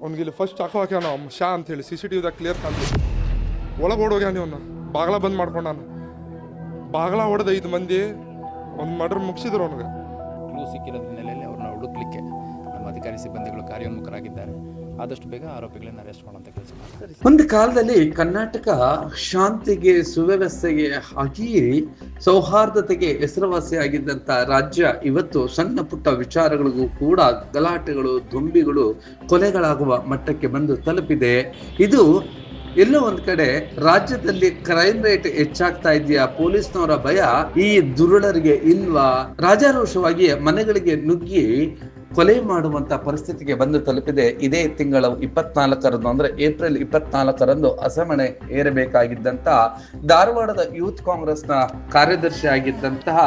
ಅವ್ನಿಗೆ ಇಲ್ಲಿ ಫಸ್ಟ್ ಚಾಕು ಹಾಕ್ಯಾನ ಶಾ ಅಂತೇಳಿ CCTVದಾಗ ಕ್ಲಿಯರ್ ಕಾಣ್ತೈತಿ. ಒಳಗೆ ಓಡೋಗ್ಯಾನ ಇವನ್ನ, ಬಾಗ್ಲ ಬಂದ್ ಮಾಡ್ಕೊಂಡಾನ. ಬಾಗ್ಲ ಹೊಡೆದ 5 ಮಂದಿ ಒಂದು ಮರ್ಡರ್ ಮುಗಿಸಿದ್ರು. ಅವನಿಗೆ ಕ್ಲೂ ಸಿಕ್ಕಿರೋದ್ರ ಹಿನ್ನೆಲೆಯಲ್ಲಿ ಅವ್ರನ್ನ ಹುಡುಕ್ಲಿಕ್ಕೆ ನಮ್ಮ ಅಧಿಕಾರಿ ಸಿಬ್ಬಂದಿಗಳು ಕಾರ್ಯೋನ್ಮುಖರಾಗಿದ್ದಾರೆ. ಆದಷ್ಟು ಬೇಗ ಆರೋಪಿಗಳನ್ನು ಅರೆಸ್ಟ್ ಮಾಡುವಂಥ ಕೆಲಸ ಮಾಡ್ತಾರೆ. ಒಂದು ಕಾಲದಲ್ಲಿ ಕರ್ನಾಟಕ ಶಾಂತಿಗೆ, ಸುವ್ಯವಸ್ಥೆಗೆ, ಹಾಗೆಯೇ ಸೌಹಾರ್ದತೆಗೆ ಹೆಸರುವಾಸಿಯಾಗಿದ್ದಂಥ ರಾಜ್ಯ ಇವತ್ತು ಸಣ್ಣ ಪುಟ್ಟ ವಿಚಾರಗಳಿಗೂ ಕೂಡ ಗಲಾಟೆಗಳು, ದುಂಬಿಗಳು, ಕೊಲೆಗಳಾಗುವ ಮಟ್ಟಕ್ಕೆ ಬಂದು ತಲುಪಿದೆ. ಇದು ಎಲ್ಲೋ ಒಂದ್ ಕಡೆ ರಾಜ್ಯದಲ್ಲಿ ಕ್ರೈಮ್ ರೇಟ್ ಹೆಚ್ಚಾಗ್ತಾ ಇದೆಯಾ, ಪೊಲೀಸ್ನವರ ಭಯ ಈ ದುರುಳರಿಗೆ ಇಲ್ವಾ, ರಾಜಾರೋಷವಾಗಿ ಮನೆಗಳಿಗೆ ನುಗ್ಗಿ ಕೊಲೆ ಮಾಡುವಂತ ಪರಿಸ್ಥಿತಿಗೆ ಬಂದು ತಲುಪಿದೆ. ಇದೇ ತಿಂಗಳ 24ರಂದು ಅಂದ್ರೆ ಏಪ್ರಿಲ್ 24ರಂದು ಹಸೆಮಣೆ ಏರಬೇಕಾಗಿದ್ದಂತ ಧಾರವಾಡದ ಯೂತ್ ಕಾಂಗ್ರೆಸ್ನ ಕಾರ್ಯದರ್ಶಿ ಆಗಿದ್ದಂತಹ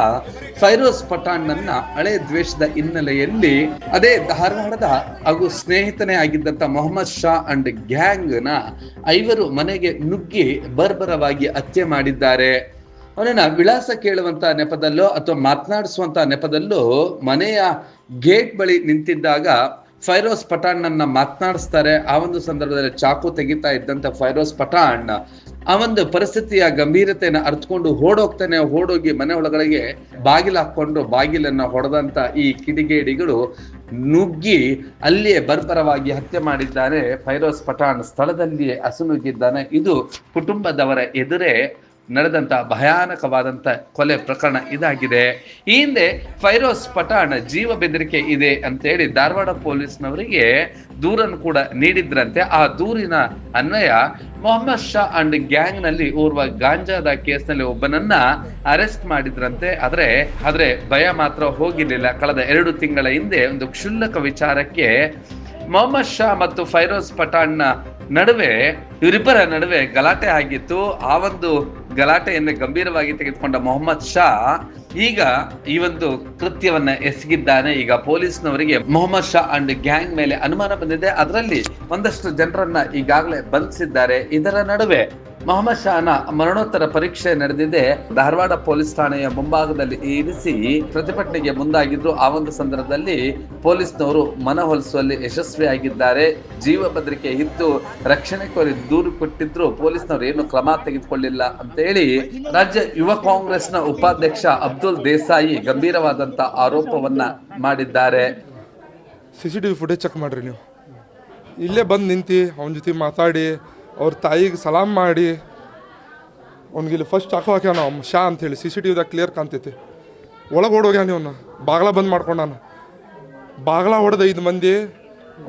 ಫೈರೋಜ್ ಪಠಾಣ್ ನನ್ನ ಹಳೆ ದ್ವೇಷದ ಹಿನ್ನೆಲೆಯಲ್ಲಿ ಅದೇ ಧಾರವಾಡದ ಹಾಗೂ ಸ್ನೇಹಿತನೇ ಆಗಿದ್ದಂತ ಮೊಹಮ್ಮದ್ ಶಾ ಅಂಡ್ ಗ್ಯಾಂಗ್ ನ 5 ಮನೆಗೆ ನುಗ್ಗಿ ಬರ್ಬರವಾಗಿ ಹತ್ಯೆ ಮಾಡಿದ್ದಾರೆ. ಅವನನ್ನ ವಿಳಾಸ ಕೇಳುವಂತ ನೆಪದಲ್ಲೋ ಅಥವಾ ಮಾತನಾಡಿಸುವಂತ ನೆಪದಲ್ಲೋ ಮನೆಯ ಗೇಟ್ ಬಳಿ ನಿಂತಿದ್ದಾಗ ಫೈರೋಜ್ ಪಠಾಣ್ ನನ್ನ ಮಾತನಾಡಿಸ್ತಾರೆ. ಆ ಒಂದು ಸಂದರ್ಭದಲ್ಲಿ ಚಾಕು ತೆಗಿತಾ ಇದ್ದಂತ ಫೈರೋಜ್ ಪಠಾಣ್ ಆ ಒಂದು ಪರಿಸ್ಥಿತಿಯ ಗಂಭೀರತೆಯನ್ನು ಅರ್ಥಕೊಂಡು ಓಡೋಗಿ ಮನೆ ಒಳಗಡೆಗೆ ಬಾಗಿಲು ಹಾಕೊಂಡು ಬಾಗಿಲನ್ನ ಹೊಡೆದಂತ ಈ ಕಿಡಿಗೇಡಿಗಳು ನುಗ್ಗಿ ಅಲ್ಲಿಯೇ ಬರ್ಬರವಾಗಿ ಹತ್ಯೆ ಮಾಡಿದ್ದಾರೆ. ಫೈರೋಜ್ ಪಠಾಣ್ ಸ್ಥಳದಲ್ಲಿಯೇ ಅಸುನುಗಿದ್ದಾನೆ. ಇದು ಕುಟುಂಬದವರ ಎದುರೇ ನಡೆದಂತ ಭಯಾನಕವಾದಂತ ಕೊಲೆ ಪ್ರಕರಣ ಇದಾಗಿದೆ. ಈ ಹಿಂದೆ ಫೈರೋಜ್ ಪಠಾಣ್ ಜೀವ ಬೆದರಿಕೆ ಇದೆ ಅಂತೇಳಿ ಧಾರವಾಡ ಪೊಲೀಸ್ನವರಿಗೆ ದೂರನ್ನು ಕೂಡ ನೀಡಿದ್ರಂತೆ. ಆ ದೂರಿನ ಅನ್ವಯ ಮೊಹಮ್ಮದ್ ಶಾ ಅಂಡ್ ಗ್ಯಾಂಗ್ ನಲ್ಲಿ ಓರ್ವ ಗಾಂಜಾದ ಕೇಸ್ನಲ್ಲಿ ಒಬ್ಬನನ್ನ ಅರೆಸ್ಟ್ ಮಾಡಿದ್ರಂತೆ. ಆದ್ರೆ ಭಯ ಮಾತ್ರ ಹೋಗಿರ್ಲಿಲ್ಲ. ಕಳೆದ 2 ತಿಂಗಳ ಹಿಂದೆ ಒಂದು ಕ್ಷುಲ್ಲಕ ವಿಚಾರಕ್ಕೆ ಮೊಹಮ್ಮದ್ ಶಾ ಮತ್ತು ಫೈರೋಜ್ ಪಠಾಣ್ನ ಇವರಿಬ್ಬರ ನಡುವೆ ಗಲಾಟೆ ಆಗಿತ್ತು. ಆ ಒಂದು ಗಲಾಟೆಯನ್ನು ಗಂಭೀರವಾಗಿ ತೆಗೆದುಕೊಂಡ ಮೊಹಮ್ಮದ್ ಶಾ ಈಗ ಈ ಒಂದು ಕೃತ್ಯವನ್ನ ಎಸಗಿದ್ದಾನೆ. ಈಗ ಪೊಲೀಸ್ನವರಿಗೆ ಮೊಹಮ್ಮದ್ ಶಾ ಅಂಡ್ ಗ್ಯಾಂಗ್ ಮೇಲೆ ಅನುಮಾನ ಬಂದಿದೆ. ಅದರಲ್ಲಿ ಒಂದಷ್ಟು ಜನರನ್ನ ಈಗಾಗಲೇ ಬಂಧಿಸಿದ್ದಾರೆ. ಇದರ ನಡುವೆ ಮೊಹಮ್ಮದ್ ಶಾನ ಮರಣೋತ್ತರ ಪರೀಕ್ಷೆ ನಡೆದಿದೆ. ಧಾರವಾಡ ಪೊಲೀಸ್ ಠಾಣೆಯ ಮುಂಭಾಗದಲ್ಲಿ ಇರಿಸಿ ಪ್ರತಿಭಟನೆಗೆ ಮುಂದಾಗಿದ್ರು. ಆ ಒಂದು ಸಂದರ್ಭದಲ್ಲಿ ಪೊಲೀಸ್ನವರು ಮನವೊಲಿಸುವಲ್ಲಿ ಯಶಸ್ವಿಯಾಗಿದ್ದಾರೆ. ಜೀವ ಬೆದರಿಕೆ ಇದ್ದು ರಕ್ಷಣೆ ಕೋರಿ ದೂರು ಕೊಟ್ಟಿದ್ರು. ಪೊಲೀಸ್ನವರು ಏನು ಕ್ರಮ ತೆಗೆದುಕೊಳ್ಳಿಲ್ಲ ಅಂತ ಹೇಳಿ ರಾಜ್ಯ ಯುವ ಕಾಂಗ್ರೆಸ್ನ ಉಪಾಧ್ಯಕ್ಷ ಅಬ್ದುಲ್ ದೇಸಾಯಿ ಗಂಭೀರವಾದಂತ ಆರೋಪವನ್ನ ಮಾಡಿದ್ದಾರೆ. CCTV ಫುಟೇಜ್ ಚೆಕ್ ಮಾಡ್ರಿ ನೀವು. ಇಲ್ಲೇ ಬಂದು ನಿಂತು ಅವನ ಜೊತೆ ಮಾತಾಡಿ ಅವ್ರ ತಾಯಿಗೆ ಸಲಾಮ್ ಮಾಡಿ ಅವ್ನಿಗೆ ಇಲ್ಲಿ ಫಸ್ಟ್ ಚಾಕು ಹಾಕ್ಯಾನ ಶಾ ಅಂತೇಳಿ CCTVದಾಗ ಕ್ಲಿಯರ್ ಕಾಣ್ತೈತಿ. ಒಳಗೆ ಓಡೋಗ್ಯಾನ ಇವನ್ನ, ಬಾಗ್ಲ ಬಂದ್ ಮಾಡ್ಕೊಂಡಾನ. ಬಾಗ್ಲ ಹೊಡೆದ 5 ಮಂದಿ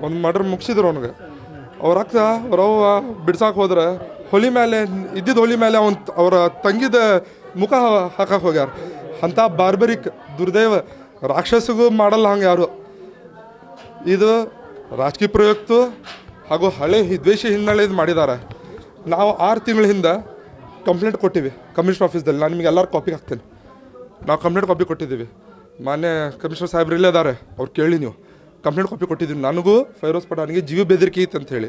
ಒಂದು ಮರ್ಡರ್ ಮುಗಿಸಿದ್ರು. ಅವನಿಗೆ ಅವ್ರ ಅಕ್ಕ ಅವ್ರವ್ವ ಬಿಡ್ಸಾಕ್ ಹೋದ್ರೆ ಹೊಲಿ ಮೇಲೆ ಅವ್ರ ತಂಗಿದ ಮುಖ ಹಾಕಕ್ಕೆ ಹೋಗ್ಯಾರ. ಅಂಥ ಬಾರ್ಬರಿಕ್ ದುರ್ದೈವ ರಾಕ್ಷಸಗೂ ಮಾಡಲ್ಲ ಹಂಗೆ ಯಾರು. ಇದು ರಾಜಕೀಯ ಪ್ರಯುಕ್ತ ಹಾಗೂ ಹಳೆ ದ್ವೇಷ ಹಿನ್ನೆಲೆದು ಮಾಡಿದ್ದಾರೆ. ನಾವು 6 ತಿಂಗಳ ಹಿಂದೆ ಕಂಪ್ಲೇಂಟ್ ಕೊಟ್ಟಿವಿ ಕಮಿಷನರ್ ಆಫೀಸ್ದಲ್ಲಿ. ನಾನು ನಿಮಗೆ ಎಲ್ಲರೂ ಕಾಪಿ ಹಾಕ್ತೇನೆ. ನಾವು ಕಂಪ್ಲೇಂಟ್ ಕಾಪಿ ಕೊಟ್ಟಿದ್ದೀವಿ. ಮಾನ್ಯ ಕಮಿಷನರ್ ಸಾಹೇಬ್ರು ಇಲ್ಲೇ ಇದ್ದಾರೆ, ಅವ್ರು ಕೇಳಿ ನೀವು. ಕಂಪ್ಲೇಂಟ್ ಕಾಪಿ ಕೊಟ್ಟಿದ್ದೀವಿ. ನನಗೂ ಫೈರೋಜ್ ಪಠಾಣ್ಗೆ ಜೀವ ಬೆದರಿಕೆ ಇತ್ತು ಅಂತ ಹೇಳಿ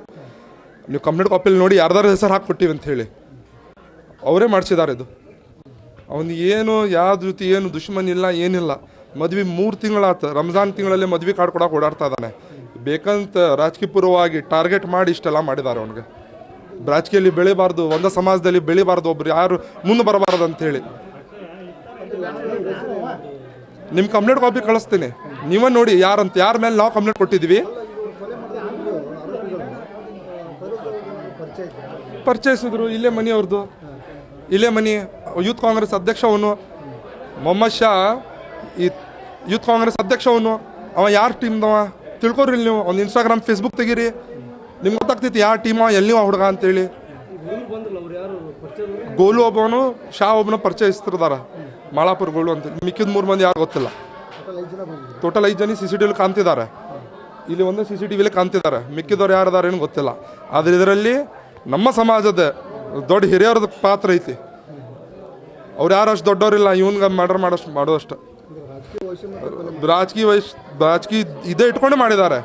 ನೀವು ಕಂಪ್ಲೇಂಟ್ ಕಾಪಿಯಲ್ಲಿ ನೋಡಿ ಯಾರ್ದಾರ ಹೆಸರು ಹಾಕಿ ಅಂತ ಹೇಳಿ ಅವರೇ ಮಾಡಿಸಿದ್ದಾರೆ. ಇದು ಅವನು ಏನು ಯಾವ ಜೊತೆ ಏನು ದುಶ್ಮನ್ ಇಲ್ಲ, ಏನಿಲ್ಲ. ಮದ್ವೆ 3 ತಿಂಗಳಾತ. ರಂಜಾನ್ ತಿಂಗಳಲ್ಲೇ ಮದ್ವೆ ಕಾರ್ಡ್ ಕೊಡಕ್ಕೆ ಓಡಾಡ್ತಾ ಇದ್ದಾನೆ. ಬೇಕಂತ ರಾಜಕೀಯ ಪೂರ್ವವಾಗಿ ಟಾರ್ಗೆಟ್ ಮಾಡಿ ಇಷ್ಟೆಲ್ಲ ಮಾಡಿದ್ದಾರೆ. ಅವನಿಗೆ ರಾಜಕೀಯದಲ್ಲಿ ಬೆಳಿಬಾರ್ದು, ಒಂದೇ ಸಮಾಜದಲ್ಲಿ ಬೆಳಿಬಾರ್ದು, ಒಬ್ರು ಯಾರು ಮುಂದೆ ಬರಬಾರ್ದು ಅಂತೇಳಿ. ನಿಮ್ಮ ಕಂಪ್ಲೇಂಟ್ ಕಾಪಿ ಕಳಿಸ್ತೀನಿ, ನೀವೇ ನೋಡಿ ಯಾರಂತ, ಯಾರ ಮೇಲೆ ನಾವು ಕಂಪ್ಲೇಂಟ್ ಕೊಟ್ಟಿದ್ದೀವಿ. ಪರಿಚಯಿಸಿದ್ರು. ಇಲ್ಲೇ ಮನಿ ಅವ್ರದ್ದು, ಇಲ್ಲೇ ಮನಿ. ಯೂತ್ ಕಾಂಗ್ರೆಸ್ ಅಧ್ಯಕ್ಷ ಅವನು ಮೊಹಮ್ಮದ್ ಶಾ. ಈ ಯೂತ್ ಕಾಂಗ್ರೆಸ್ ಅಧ್ಯಕ್ಷ ಅವನು. ಅವ ಯಾರ ಟೀಮ್ದವ ತಿಳ್ಕೊರಿ ನೀವು. ಒಂದು ಇನ್ಸ್ಟಾಗ್ರಾಮ್ ಫೇಸ್ಬುಕ್ ತೆಗೀರಿ, ನಿಮ್ಗೆ ಗೊತ್ತಾಗ್ತೈತಿ ಯಾವ ಟೀಮ ಎಲ್ಲಿ ಹುಡುಗ ಅಂತೇಳಿ. ಗೋಲು ಒಬ್ಬವನು, ಶಾ ಒಬ್ಬನ ಪರಿಚಯಿಸ್ತಿರ್ದಾರ. ಮಾಳಾಪುರ ಗೋಲು ಅಂತ. ಮಿಕ್ಕಿದ 3 ಮಂದಿ ಯಾರು ಗೊತ್ತಿಲ್ಲ. ಟೋಟಲ್ 5 ಜನ CCTV ಕಾಣ್ತಿದ್ದಾರೆ. ಇಲ್ಲಿ ಒಂದೇ CCTV ಕಾಣ್ತಿದ್ದಾರೆ. ಮಿಕ್ಕಿದವ್ರು ಯಾರದಾರ ಏನು ಗೊತ್ತಿಲ್ಲ. ಆದರೆ ಇದರಲ್ಲಿ ನಮ್ಮ ಸಮಾಜದ ದೊಡ್ಡ ಹಿರಿಯರದ ಪಾತ್ರ ಐತಿ. ಅವ್ರು ಯಾರು ಅಷ್ಟು ದೊಡ್ಡವರಿಲ್ಲ ಇವನ್ಗೆ ಮರ್ಡರ್ ಮಾಡೋದಷ್ಟು. ರಾಜಕೀಯ ಇದೇ ಇಟ್ಕೊಂಡೆ ಮಾಡಿದ್ದಾರೆ.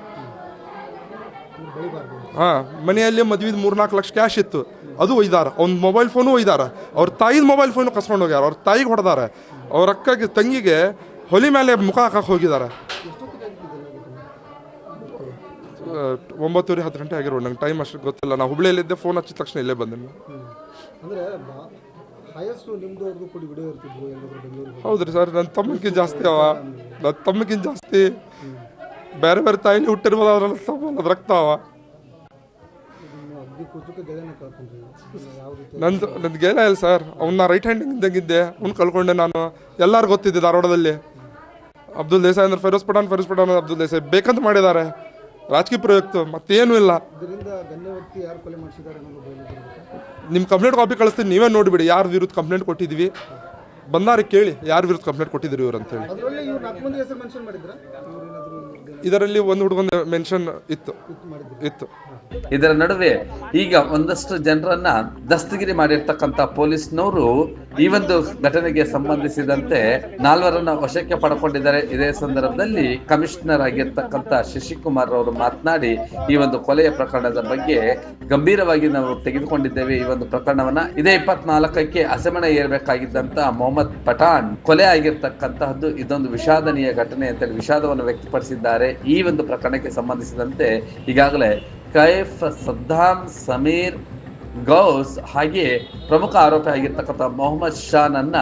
ಮನೆಯಲ್ಲಿ ಮದುವೆದು 3-4 ಲಕ್ಷ ಕ್ಯಾಶ್ ಇತ್ತು, ಅದು ಒಯ್ದಾರ. ಒಂದು ಮೊಬೈಲ್ ಫೋನು ಒಯ್ದಾರ. ಅವ್ರ ತಾಯಿದ ಮೊಬೈಲ್ ಫೋನು ಕಸ್ಕೊಂಡು ಹೋಗ್ಯಾರ. ಅವ್ರ ತಾಯಿಗೆ ಹೊಡೆದಾರೆ. ಅವ್ರ ಅಕ್ಕಗೆ ತಂಗಿಗೆ ಹೊಲಿ ಮೇಲೆ ಮುಖ ಹಾಕಕ್ಕೆ ಹೋಗಿದ್ದಾರೆ. 9:30 10 ಗಂಟೆ ಆಗಿರೋದು. ನಂಗೆ ಟೈಮ್ ಅಷ್ಟು ಗೊತ್ತಿಲ್ಲ. ನಾನು ಹುಬ್ಳಿಯಲ್ಲಿದ್ದೆ, ಫೋನ್ ಹಚ್ಚಿದ ತಕ್ಷಣ ಇಲ್ಲೇ ಬಂದೆ. ಹೌದ್ರಿ ಸರ್, ನನ್ನ ತಮ್ಮಕ್ಕಿಂತ ಜಾಸ್ತಿ ಬೇರೆ ಬೇರೆ ತಾಯಿಲಿ ಹುಟ್ಟಿರ್ಬೋದು, ಅವರೆಲ್ಲ ತಮ್ಮ ರಕ್ತ ಅವ. ನಂದು ಗೆಲ ಇಲ್ಲ ಸರ್. ಅವ್ನ ರೈಟ್ ಹ್ಯಾಂಡ್ ಇದ್ದಂಗಿದ್ದೆ, ಅವ್ನು ಕಳ್ಕೊಂಡೆ ನಾನು. ಎಲ್ಲರೂ ಗೊತ್ತಿದ್ದೆ ಧಾರವಾಡದಲ್ಲಿ. ಅಬ್ದುಲ್ ದೇಸಾಯಿ ಅಂದ್ರೆ ಫಿರೋಜ್ ಪಠಾಣ್ ಅಬ್ದುಲ್ ದೇಸಾಯಿ ಬೇಕಂತ ಮಾಡಿದ್ದಾರೆ. ರಾಜಕೀಯ ಪ್ರಯುಕ್ತ, ಮತ್ತೇನು ಇಲ್ಲ. ನಿಮ್ಮ ಕಂಪ್ಲೇಂಟ್ ಕಾಪಿ ಕಳಿಸ್ತೀನಿ, ನೀವೇ ನೋಡಿಬಿಡಿ ಯಾರ ವಿರುದ್ಧ ಕಂಪ್ಲೇಂಟ್ ಕೊಟ್ಟಿದ್ವಿ. ಬಂದಾರೆ ಕೇಳಿ ಯಾರ ವಿರುದ್ಧ ಕಂಪ್ಲೇಂಟ್ ಕೊಟ್ಟಿದ್ರು ಇವ್ರು ಅಂತೇಳಿ. ಇದರಲ್ಲಿ ಒಂದು ಹುಡುಗನ ಮೆನ್ಷನ್ ಇತ್ತು. ಇದರ ನಡುವೆ ಈಗ ಒಂದಷ್ಟು ಜನರನ್ನ ದಸ್ತಗಿರಿ ಮಾಡಿರ್ತಕ್ಕಂಥ ಪೊಲೀಸ್ನವರು ಈ ಒಂದು ಘಟನೆಗೆ ಸಂಬಂಧಿಸಿದಂತೆ 4 ವಶಕ್ಕೆ ಪಡ್ಕೊಂಡಿದ್ದಾರೆ. ಇದೇ ಸಂದರ್ಭದಲ್ಲಿ ಕಮಿಷನರ್ ಆಗಿರ್ತಕ್ಕಂಥ ಶಶಿಕುಮಾರ್ ಅವರು ಮಾತನಾಡಿ, ಈ ಒಂದು ಕೊಲೆಯ ಪ್ರಕರಣದ ಬಗ್ಗೆ ಗಂಭೀರವಾಗಿ ನಾವು ತೆಗೆದುಕೊಂಡಿದ್ದೇವೆ. ಈ ಒಂದು ಪ್ರಕರಣವನ್ನ ಇದೇ 24ಕ್ಕೆ ಹಸೆಮಣೆ ಏರಬೇಕಾಗಿದ್ದಂತ ಮೊಹಮ್ಮದ್ ಪಠಾಣ್ ಕೊಲೆ ಆಗಿರ್ತಕ್ಕಂತಹದ್ದು ಇದೊಂದು ವಿಷಾದನೀಯ ಘಟನೆ ಅಂತೇಳಿ ವಿಷಾದವನ್ನು ವ್ಯಕ್ತಪಡಿಸಿದ್ದಾರೆ. ಈ ಒಂದು ಪ್ರಕರಣಕ್ಕೆ ಸಂಬಂಧಿಸಿದಂತೆ ಈಗಾಗಲೇ ಕೈಫ್, ಸದ್ದಾಂ, ಸಮೀರ್, ಗೌಸ್ ಹಾಗೆ ಪ್ರಮುಖ ಆರೋಪಿ ಆಗಿರ್ತಕ್ಕಂಥ ಮೊಹಮ್ಮದ್ ಶಾನನ್ನ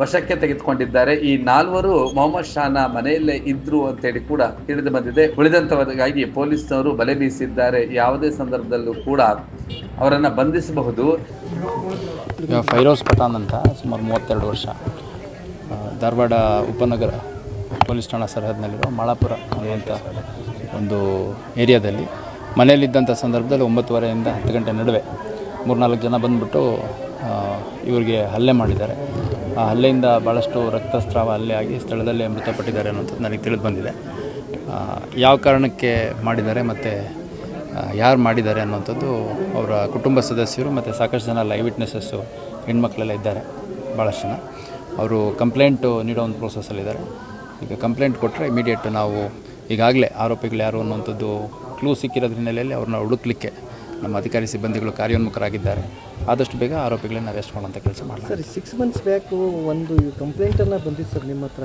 ವಶಕ್ಕೆ ತೆಗೆದುಕೊಂಡಿದ್ದಾರೆ. ಈ 4 ಮೊಹಮ್ಮದ್ ಶಾನ ಮನೆಯಲ್ಲೇ ಇದ್ರು ಅಂತೇಳಿ ಕೂಡ ತಿಳಿದು ಬಂದಿದೆ. ಉಳಿದಂತವರಿಗಾಗಿ ಪೊಲೀಸ್ನವರು ಬಲೆ ಬೀಸಿದ್ದಾರೆ. ಯಾವುದೇ ಸಂದರ್ಭದಲ್ಲೂ ಕೂಡ ಅವರನ್ನ ಬಂಧಿಸಬಹುದು. ಫೈರೋಜ್ ಪಠಾಣ್ ಅಂತ ಸುಮಾರು 32 ವರ್ಷ, ಧಾರವಾಡ ಉಪನಗರ ಪೊಲೀಸ್ ಠಾಣಾ ಸರಹದ್ನಲ್ಲಿರೋ ಮಾಳಾಪುರ ಅನ್ನುವಂಥ ಒಂದು ಏರಿಯಾದಲ್ಲಿ ಮನೆಯಲ್ಲಿದ್ದಂಥ ಸಂದರ್ಭದಲ್ಲಿ 9:30ಯಿಂದ 10 ಗಂಟೆ ನಡುವೆ 3-4 ಜನ ಬಂದುಬಿಟ್ಟು ಇವರಿಗೆ ಹಲ್ಲೆ ಮಾಡಿದ್ದಾರೆ. ಆ ಹಲ್ಲೆಯಿಂದ ಭಾಳಷ್ಟು ರಕ್ತಸ್ರಾವ ಹಲ್ಲೆ ಆಗಿ ಸ್ಥಳದಲ್ಲೇ ಮೃತಪಟ್ಟಿದ್ದಾರೆ ಅನ್ನೋಂಥದ್ದು ನನಗೆ ತಿಳಿದು ಬಂದಿದೆ. ಯಾವ ಕಾರಣಕ್ಕೆ ಮಾಡಿದ್ದಾರೆ ಮತ್ತು ಯಾರು ಮಾಡಿದ್ದಾರೆ ಅನ್ನೋಂಥದ್ದು ಅವರ ಕುಟುಂಬ ಸದಸ್ಯರು ಮತ್ತು ಸಾಕಷ್ಟು ಜನ ಲೈವ್ ವಿಟ್ನೆಸಸ್ಸು ಹೆಣ್ಮಕ್ಳೆಲ್ಲ ಇದ್ದಾರೆ. ಭಾಳಷ್ಟು ಜನ ಅವರು ಕಂಪ್ಲೇಂಟು ನೀಡೋ ಒಂದು ಪ್ರೋಸೆಸ್ಸಲ್ಲಿದ್ದಾರೆ. ಈಗ ಕಂಪ್ಲೇಂಟ್ ಕೊಟ್ಟರೆ ಇಮಿಡಿಯೇಟ್ ನಾವು ಈಗಾಗಲೇ ಆರೋಪಿಗಳು ಯಾರು ಅನ್ನೋಂಥದ್ದು ಕ್ಲೂ ಸಿಕ್ಕಿರೋದ್ರ ಹಿನ್ನೆಲೆಯಲ್ಲಿ ಅವ್ರನ್ನ ಹುಡುಕ್ಲಿಕ್ಕೆ ನಮ್ಮ ಅಧಿಕಾರಿ ಸಿಬ್ಬಂದಿಗಳು ಕಾರ್ಯೋನ್ಮುಖರಾಗಿದ್ದಾರೆ. ಆದಷ್ಟು ಬೇಗ ಆರೋಪಿಗಳನ್ನ ಅರೆಸ್ಟ್ ಮಾಡೋಂಥ ಕೆಲಸ ಮಾಡ್ತಾರೆ. ಸರ್, 6 ಮಂತ್ಸ್ ಬ್ಯಾಕು ಒಂದು ಕಂಪ್ಲೇಂಟನ್ನು ಬಂದಿತ್ತು ಸರ್ ನಿಮ್ಮ ಹತ್ರ.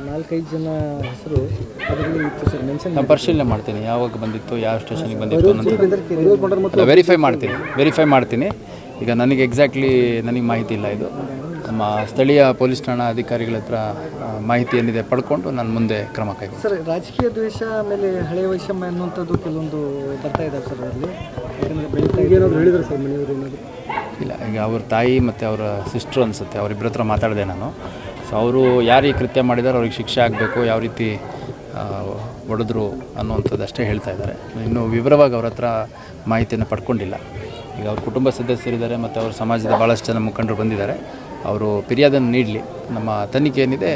4-5 ಜನ ಹೆಸರು ಅದರಲ್ಲಿ ಇತ್ತು ಸರ್, ಮೆನ್ಷನ್. ನಾನು ಪರಿಶೀಲನೆ ಮಾಡ್ತೀನಿ ಯಾವಾಗ ಬಂದಿತ್ತು, ಯಾವ ಸ್ಟೇಷನ್ಗೆ ಬಂದಿತ್ತು ಅನ್ನೋದು ವೆರಿಫೈ ಮಾಡ್ತೀನಿ. ಈಗ ನನಗೆ ಎಕ್ಸಾಕ್ಟ್ಲಿ ಮಾಹಿತಿ ಇಲ್ಲ. ಇದು ನಮ್ಮ ಸ್ಥಳೀಯ ಪೊಲೀಸ್ ಠಾಣಾ ಅಧಿಕಾರಿಗಳ ಹತ್ರ ಮಾಹಿತಿ ಏನಿದೆ ಪಡ್ಕೊಂಡು ನಾನು ಮುಂದೆ ಕ್ರಮ ಕೈಗೊಳ್ತೀನಿ. ಸರ್, ರಾಜಕೀಯ ದ್ವೇಷ ಆಮೇಲೆ ಹಳೆಯ ವೈಷಮ್ಯ ಅನ್ನುವಂಥದ್ದು ಕೆಲವೊಂದು ಬರ್ತಾ ಇದ್ದಾರೆ ಸರ್ ಅದರಲ್ಲಿ. ಏನಾದರೂ ಹೇಳಿದ್ರು ಸರ್ ಮನೆಯವರು ಏನಾದರೂ? ಇಲ್ಲ, ಈಗ ಅವ್ರ ತಾಯಿ ಮತ್ತು ಅವರ ಸಿಸ್ಟ್ರು ಅನಿಸುತ್ತೆ, ಅವರಿಬ್ಬರ ಹತ್ರ ಮಾತಾಡಿದೆ ನಾನು. ಸೊ ಅವರು ಯಾರು ಈ ಕೃತ್ಯ ಮಾಡಿದಾರೋ ಅವ್ರಿಗೆ ಶಿಕ್ಷೆ ಆಗಬೇಕು, ಯಾವ ರೀತಿ ಹೊಡೆದ್ರು ಅನ್ನುವಂಥದ್ದು ಅಷ್ಟೇ ಹೇಳ್ತಾ ಇದ್ದಾರೆ. ಇನ್ನೂ ವಿವರವಾಗಿ ಅವ್ರ ಹತ್ರ ಮಾಹಿತಿಯನ್ನು ಪಡ್ಕೊಂಡಿಲ್ಲ. ಈಗ ಅವ್ರ ಕುಟುಂಬ ಸದಸ್ಯರಿದ್ದಾರೆ ಮತ್ತು ಅವ್ರ ಸಮಾಜದ ಭಾಳಷ್ಟು ಜನ ಮುಖಂಡರು ಬಂದಿದ್ದಾರೆ. ಅವರು ಫಿರ್ಯಾದನ್ನು ನೀಡಲಿ. ನಮ್ಮ ತನಿಖೆ ಏನಿದೆ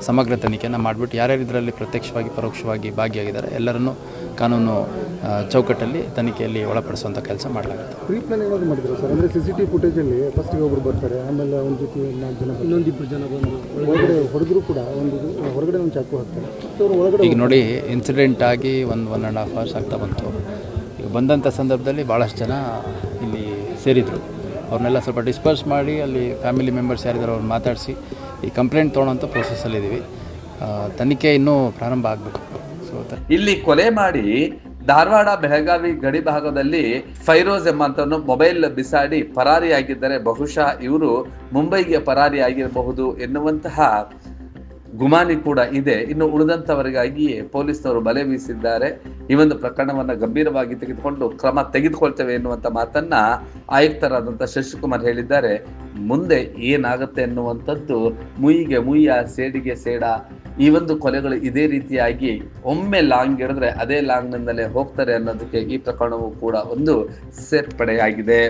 ಸಮಗ್ರ ತನಿಖೆಯನ್ನು ಮಾಡಿಬಿಟ್ಟು ಯಾರ್ಯಾರು ಇದರಲ್ಲಿ ಪ್ರತ್ಯಕ್ಷವಾಗಿ ಪರೋಕ್ಷವಾಗಿ ಭಾಗಿಯಾಗಿದ್ದಾರೆ ಎಲ್ಲರನ್ನೂ ಕಾನೂನು ಚೌಕಟ್ಟಲ್ಲಿ ತನಿಖೆಯಲ್ಲಿ ಒಳಪಡಿಸುವಂಥ ಕೆಲಸ ಮಾಡಲಾಗುತ್ತೆ. ಪ್ರೀ ಪ್ಲಾನ್ ಏನಾದರೂ ಮಾಡಿದ್ರು ಸರ್? ಅಂದರೆ CCTV ಫುಟೇಜಲ್ಲಿ ಫಸ್ಟಿಗೆ ಒಬ್ಬರು ಬರ್ತಾರೆ, ಆಮೇಲೆ ಒಂದು ಜೊತೆ 4 ಜನ, ಇನ್ನೊಂದಿಬ್ಬರು ಜನ ಬಂದು ಒಳಗಡೆ ಹೊಡೆದ್ರು ಕೂಡ ಹೊರಗಡೆ ಒಂದು ಚಾಕು ಹಾಕ್ತಾರೆ. ಈಗ ನೋಡಿ, ಇನ್ಸಿಡೆಂಟ್ ಆಗಿ 1.5 hours ಆಗ್ತಾ ಬಂತು. ಈಗ ಬಂದಂಥ ಸಂದರ್ಭದಲ್ಲಿ ಭಾಳಷ್ಟು ಜನ ಇಲ್ಲಿ ಸೇರಿದರು. ಅವ್ರನ್ನೆಲ್ಲ ಸ್ವಲ್ಪ ಡಿಸ್ಪರ್ಸ್ ಮಾಡಿ ಅಲ್ಲಿ ಫ್ಯಾಮಿಲಿ ಮೆಂಬರ್ಸ್ ಯಾರಿದ್ದಾರೆ ಅವ್ರನ್ನ ಮಾತಾಡಿಸಿ ಈ ಕಂಪ್ಲೇಂಟ್ ತೊಗೊಳ್ಳೋಂಥ ಪ್ರೊಸೆಸ್ಸಲ್ಲಿದ್ದೀವಿ. ತನಿಖೆ ಇನ್ನೂ ಪ್ರಾರಂಭ ಆಗಬೇಕು. ಇಲ್ಲಿ ಕೊಲೆ ಮಾಡಿ ಧಾರವಾಡ ಬೆಳಗಾವಿ ಗಡಿ ಭಾಗದಲ್ಲಿ ಫೈರೋಜ್ ಎಂಬಂತವನು ಮೊಬೈಲ್ ಬಿಸಾಡಿ ಪರಾರಿಯಾಗಿದ್ದರೆ ಬಹುಶಃ ಇವರು ಮುಂಬೈಗೆ ಪರಾರಿಯಾಗಿರಬಹುದು ಎನ್ನುವಂತಹ ಗುಮಾನಿ ಕೂಡ ಇದೆ. ಇನ್ನು ಉಳಿದಂತವರಿಗಾಗಿಯೇ ಪೊಲೀಸರು ಬಲೆ ಬೀಸಿದ್ದಾರೆ. ಈ ಒಂದು ಪ್ರಕರಣವನ್ನ ಗಂಭೀರವಾಗಿ ತೆಗೆದುಕೊಂಡು ಕ್ರಮ ತೆಗೆದುಕೊಳ್ತೇವೆ ಎನ್ನುವಂತ ಮಾತನ್ನ ಆಯುಕ್ತರಾದಂಥ ಶಶಿಕುಮಾರ್ ಹೇಳಿದ್ದಾರೆ. ಮುಂದೆ ಏನಾಗುತ್ತೆ ಎನ್ನುವಂಥದ್ದು ಮುಯಿಗೆ ಮುಯ್ಯ, ಸೇಡಿಗೆ ಸೇಡ. ಈ ಒಂದು ಕೊಲೆಗಳು ಇದೇ ರೀತಿಯಾಗಿ ಒಮ್ಮೆ ಲಾಂಗ್ ಹಿಡಿದ್ರೆ ಅದೇ ಲಾಂಗ್ನಿಂದಲೇ ಹೋಗ್ತಾರೆ ಅನ್ನೋದಕ್ಕೆ ಈ ಪ್ರಕರಣವೂ ಕೂಡ ಒಂದು ಸೇರ್ಪಡೆಯಾಗಿದೆ.